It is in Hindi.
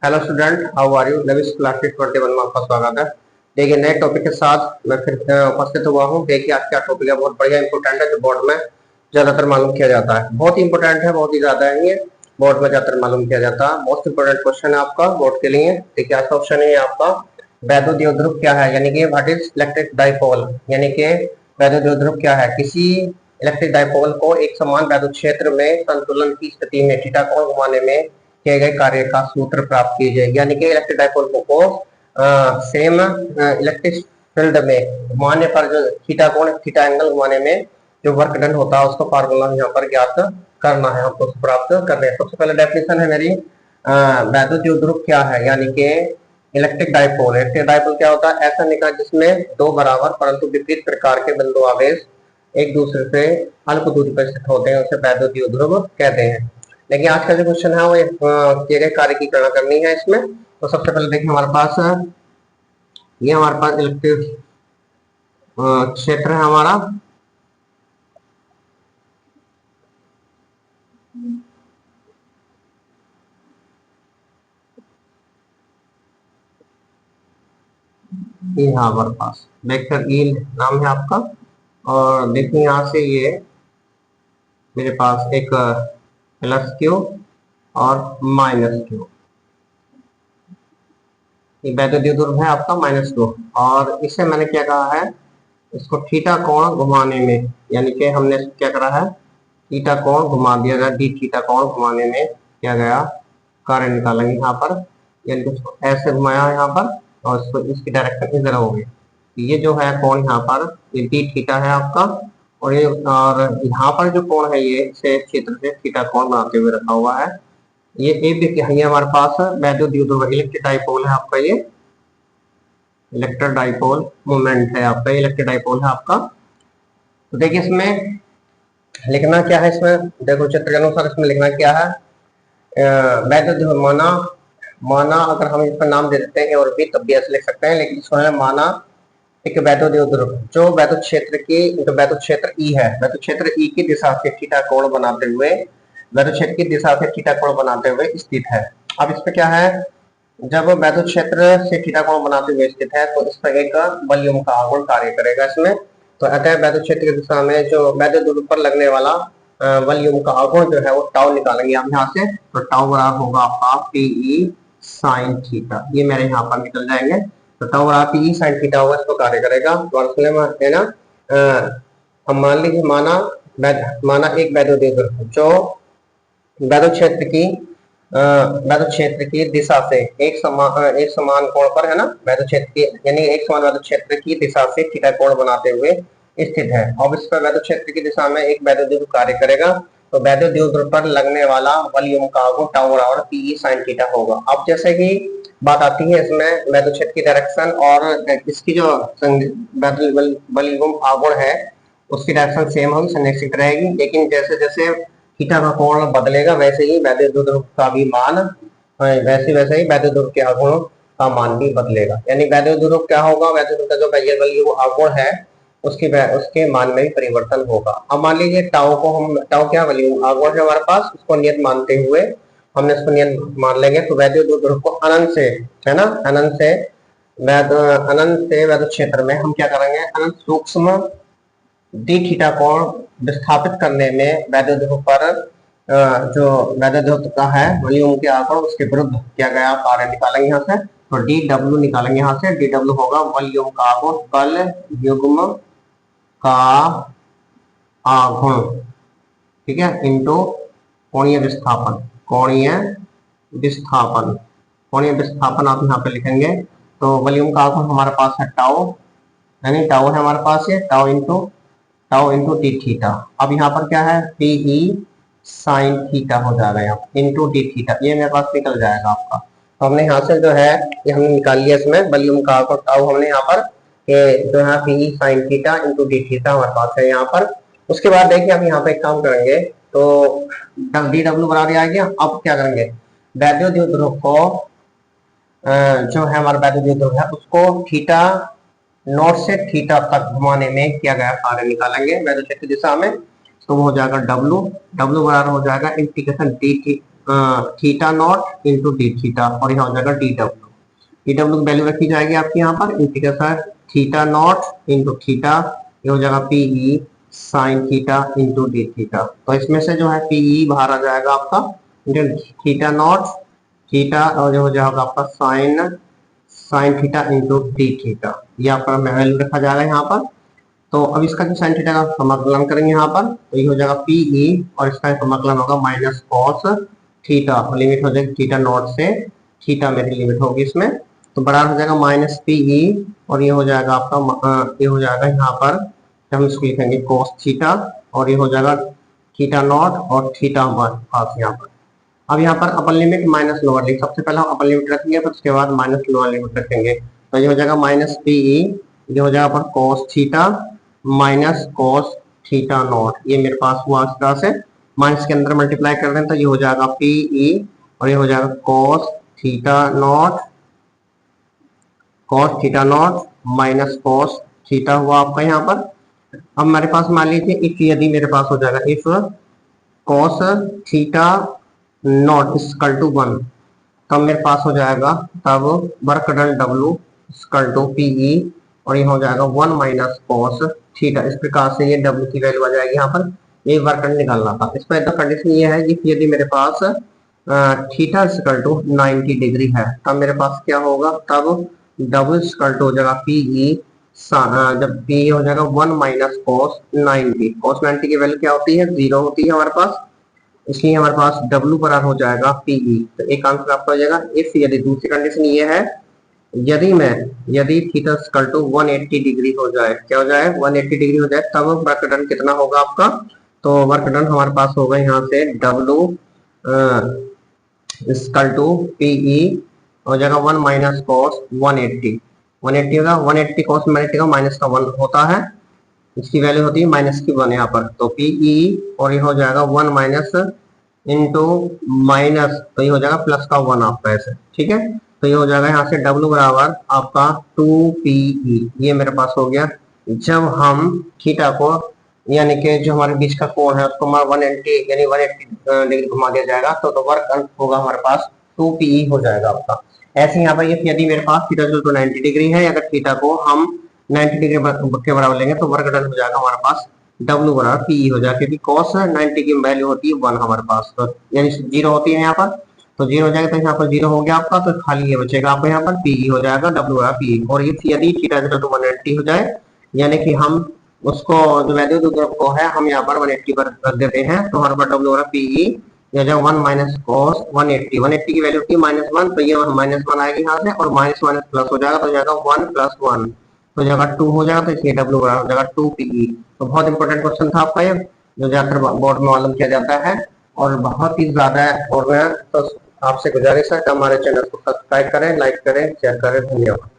Hello student, how are you? नविस क्लासेस 21 में आपका स्वागत है। देखिए, नए टॉपिक के साथ मैं फिर उपस्थित हुआ हूँ। देखिए, आज का टॉपिक है बहुत बढ़िया इंपॉर्टेंट है, जो बोर्ड में ज्यादातर मालूम किया जाता है। बहुत ही इंपॉर्टेंट है, बहुत ही ज्यादा है, ये बोर्ड में ज्यादातर मालूम किया जाता है। मोस्ट इंपोर्टेंट क्वेश्चन है आपका बोर्ड के लिए। देखिए, आज का ऑप्शन है आपका वैद्युत द्विध्रुव क्या है, यानी कि व्हाट इज इलेक्ट्रिक डाइपोल, यानी कि वैद्युत द्विध्रुव क्या है। किसी इलेक्ट्रिक डाइपोल को एक समान वैद्युत क्षेत्र में संतुलन की स्थिति में थीटा कोण घुमाने में किए गए कार्य का सूत्र प्राप्त कीजिए। यानी कि इलेक्ट्रिक डाइपोल को सेम इलेक्ट्रिक फील्ड में घुमाने पर जो थीटा कोण थीटा एंगल घुमाने में जो वर्क डन होता है, उसको फार्मूला यहाँ पर ज्ञात करना है, हमको प्राप्त करना है। सबसे पहले डेफिनेशन है मेरी, वैद्युत द्विध्रुव क्या है, यानी कि इलेक्ट्रिक डाइपोल। इलेक्ट्रिक डाइपोल क्या होता है? ऐसा निकाय जिसमें दो बराबर परंतु विपरीत प्रकार के बिंदु आवेश एक दूसरे से अल्प दूरी पर स्थित होते हैं, उसे वैद्युत द्विध्रुव कहते हैं। लेकिन आज का जो क्वेश्चन है वो किए गए कार्य की गणना करनी है इसमें। तो सबसे पहले देखिए, हमारे पास ये हमारे पास इलेक्ट्रिक क्षेत्र है हमारा। ये हमारे पास वेक्टर ई नाम है आपका। और देखिए, यहाँ से ये मेरे पास एक प्लस क्यू और माइनस क्यू, ये वैद्युत द्विध्रुव है आपका -2। और इसे मैंने क्या कहा है, इसको थीटा कोण घुमाने में, यानी कि हमने क्या करा है, थीटा कोण घुमा दिया गया, डी थीटा कोण घुमाने में क्या गया कार्य निकालेंगे यहाँ पर। यानी कि इसको ऐसे घुमाया यहाँ पर और इसको इसकी डायरेक्शन इधर हो गई। ये जो है कोण यहाँ पर, ये डी थीटा है आपका। और ये और यहाँ पर जो कोण है, ये इसे क्षेत्र से थीटा कोण बनाते हुए रखा हुआ है। ये ये हमारे पास वैद्युत द्विध्रुव इलेक्ट्रिक डाइपोल है आपका। ये इलेक्ट्रिक डाइपोल मोमेंट है आपका, इलेक्ट्रिक डाइपोल है आपका। तो देखिए, इसमें लिखना क्या है, इसमें देखो चित्र के अनुसार इसमें लिखना क्या है। वैद्युत माना माना अगर हम इसका नाम दे देते हैं और भी तब भी ऐसे लिख सकते हैं, लेकिन इसको है माना एक वैद्युत द्विध्रुव जो वैद्युत क्षेत्र की, जो वैद्युत क्षेत्र ई है, वैद्युत क्षेत्र ई की दिशा से थीटा कोण बनाते हुए, वैद्युत क्षेत्र की दिशा से थीटा कोण बनाते हुए स्थित है। अब इसमें क्या है, जब वैद्युत क्षेत्र से थीटा कोण बनाते हुए स्थित है तो इस पर एक वॉल्यूम का आघूर्ण कार्य करेगा इसमें। तो अतः वैद्युत क्षेत्र की दिशा में जो वैद्युत द्विध्रुव पर लगने वाला वॉल्यूम का आघूर्ण जो है वो टाउ निकालेंगे हम यहाँ से। तो टाउ बराबर होगा आपका पीई साइन थीटा, ये मेरे यहाँ पर निकल जाएंगे। तो टाउ बराबर पीई साइन थीटा होगा, इसको कार्य करेगा। तो है ना, हम मान लीजिए माना एक वैद्युत द्विध्रुव जो वैद्युत क्षेत्र की दिशा से एक समान कोण पर, है ना, वैद्युत क्षेत्र की यानी एक समान वैद्युत क्षेत्र की दिशा से थीटा कोण बनाते हुए स्थित है। अब इस पर वैद्युत क्षेत्र की दिशा में एक वैद्युत द्विध्रुव कार्य करेगा। तो वैद्युत द्विध्रुव पर लगने वाला वॉल्यूम का आघूर्ण टाउ बराबर पीई साइन थीटा होगा। अब जैसे कि बात आती है इसमें वैद्युत क्षेत्र की डायरेक्शन और इसकी जो वॉल्यूम आघूर्ण है उसकी डायरेक्शन सेम होगी, संरक्षित रहेगी। लेकिन जैसे जैसे थीटा का कोण बदलेगा वैसे ही वैद्युत द्विध्रुव का भी मान, वैसे ही वैद्युत द्विध्रुव के आघूर्ण का मान भी बदलेगा। यानी वैद्युत द्विध्रुव क्या होगा, वैद्युत द्विध्रुव का जो वैल्यू आघूर्ण है उसके मान में भी परिवर्तन होगा। अब मान लीजिए टाउ क्या वैल्यू आघूर्ण है हमारे पास, उसको नियत मानते हुए हमने इसको नियत मान लेंगे। तो वैद्युत द्विध्रुव को अनंत से, है ना, अनंत से वैद्युत क्षेत्र में हम क्या करेंगे, अनंत सूक्ष्म डी थीटा कोण विस्थापित करने में वैद्युत ध्रुव पर जो वैद्युत ध्रुव का है वॉल्यूम के आघूर्ण उसके विरुद्ध किया गया कार्य निकालेंगे यहाँ से। तो डी डब्ल्यू निकालेंगे यहाँ से। डी डब्ल्यू होगा वॉल्यूम का आघूर्ण कल युग्म का आघूर्ण, ठीक है, इंटू कोणीय विस्थापन। कोणीय विस्थापन आप यहाँ पे लिखेंगे। तो वॉल्यूम का आघूर्ण हमारे पास है टाउ, यानी टाउ है हमारे पास, ये टाउ इंटू डी थीटा। अब यहाँ पर क्या है, पीई साइन थीटा हो जाएगा यहाँ इंटू डी थीटा, ये मेरे पास निकल जाएगा आपका। तो हमने यहाँ से जो है ये हमने निकाल लिया, इसमें वॉल्यूम का आघूर्ण टाउ हमने यहाँ पर जो है PE sine theta into D theta हमारे पास है यहाँ पर। उसके बाद देखिए हम यहाँ पे एक काम करेंगे, तो डी डब्ल्यू बराबर आ गया। अब क्या करेंगे, वैद्युत द्विध्रुव को जो है हमारा वैद्युत द्विध्रुव है उसको थीटा नॉट से थीटा तक घुमाने में किया गया कार्य निकालेंगे वैद्युत क्षेत्र दिशा में। तो वो हो जाएगा डब्ल्यू बराबर हो जाएगा integration D theta not into D theta, और यहाँ हो जाएगा डी डब्ल्यू। डी डब्ल्यू की वैल्यू रखी जाएगी आपकी यहाँ पर integration theta not into theta, ये हो जाएगा PE sine theta into D theta. तो इसमें से जो है पीई बाहर आ जाएगा आपका, थीटा नॉट थीटा, और जो हो जाएगा आपका sine sine theta into D theta, ये आपका वैल्यू रखा जाएगा यहाँ पर। तो अब इसका जो साइन थीटा का समाकलन करेंगे यहाँ पर, तो ये हो जाएगा पीई, और इसका समाकलन होगा माइनस कॉस थीटा, और लिमिट हो जाएगी थीटा नॉट से थीटा मेरी लिमिट होगी इसमें, तो बराबर हो जाएगा माइनस पीई, और ये हो जाएगा आपका ये हो जाएगा यहाँ पर हम इसको लिखेंगे कॉस थीटा, और ये हो जाएगा थीटा नॉट और थीटा हमारे पास यहाँ पर। अब यहाँ पर upper limit minus lower limit, सबसे पहले हम अपर लिमिट रखेंगे, फिर उसके बाद माइनस लोअर लिमिट रखेंगे। तो ये हो जाएगा माइनस पीई, ये हो जाएगा पर cos theta minus cos theta not, ये मेरे पास हुआ इस तरह से। माइनस के अंदर मल्टीप्लाई कर दें तो ये हो जाएगा पीई, और ये हो जाएगा cos theta not minus cos theta हुआ आपका यहाँ पर। अब हमारे पास मान लीजिए इफ, यदि मेरे पास हो जाएगा if cos theta not equal to 1, तब मेरे पास हो जाएगा तब work done W equal to PE, और ये हो जाएगा 1 माइनस कॉस थीटा। इस प्रकार से ये डब्ल्यू की वैल्यू आ जाएगी यहाँ पर, ये वर्क डन निकालना था। इस पर कंडीशन ये है कि यदि मेरे पास थीटा इक्वल टू 90 डिग्री है, तब मेरे पास क्या होगा, तब डब्ल्यू इक्वल टू हो जाएगा पीई, जब पी हो जाएगा 1 माइनस कॉस 90। कॉस 90 की वैल्यू क्या होती है, 0 होती है हमारे पास, इसलिए हमारे पास W बराबर हो जाएगा पीई। तो एक आंसर आपका हो जाएगा इफ, यदि दूसरी कंडीशन ये है यदि थीटा इक्वल टू 180 डिग्री हो जाए, क्या हो जाए 180 डिग्री हो जाए, तब वर्क डन कितना होगा आपका। तो वर्क डन हमारे पास होगा यहाँ से W इक्वल टू पीई हो जाएगा 1 माइनस कॉस 180 होगा, 180 कॉस 180 का माइनस का 1 होता है, इसकी वैल्यू होती है माइनस की 1 यहाँ पर। तो पीई और ये हो जाएगा 1 माइनस इंटू माइनस, तो ये हो जाएगा प्लस का 1 आपका ऐसे, ठीक है। तो ये हो जाएगा यहाँ से W बराबर आपका 2PE, ये मेरे पास हो गया। जब हम थीटा को यानी कि जो हमारे बीच का कोण है उसको 180 यानी 180 डिग्री घुमा दिया जाएगा, तो वर्क होगा हमारे पास 2PE हो जाएगा आपका। ऐसे यहाँ पर ये यदि मेरे पास थीटा जो 90 डिग्री है, अगर थीटा को हम 90 डिग्री के बराबर लेंगे तो वर्क डन हो जाएगा हमारे पास W बराबर पीई हो जाएगा, क्योंकि cos 90 की वैल्यू होती है 1 हमारे पास, तो यानी 0 होती है यहाँ पर, तो 0 हो जाएगा, तो यहाँ पर 0 हो गया आपका, तो खाली ये बचेगा आपको यहाँ पर पीई हो जाएगा W बराबर पीई। और ये यदि थीटा 180 हो जाए, यानी कि हम उसको जो वैल्यू को है हम यहाँ पर 180 पर रख देते हैं, तो हमारे पास W बराबर पीई यह जो 1 माइनस कॉस 180 की वैल्यू होती है -1, तो ये -1 आएगी यहाँ से, और माइनस माइनस प्लस हो जाएगा, तो जाएगा 1 + 1, तो जगह 2 हो जाएगा, तो इसलिए W बराबर हो जाएगा 2PE। तो बहुत इंपॉर्टेंट क्वेश्चन था आपका ये, जो ज्यादातर बोर्ड में मालूम किया जाता है और बहुत ही ज्यादा है। और मैं तो आपसे गुजारिश है कि हमारे चैनल को सब्सक्राइब करें, लाइक करें, शेयर करें। धन्यवाद।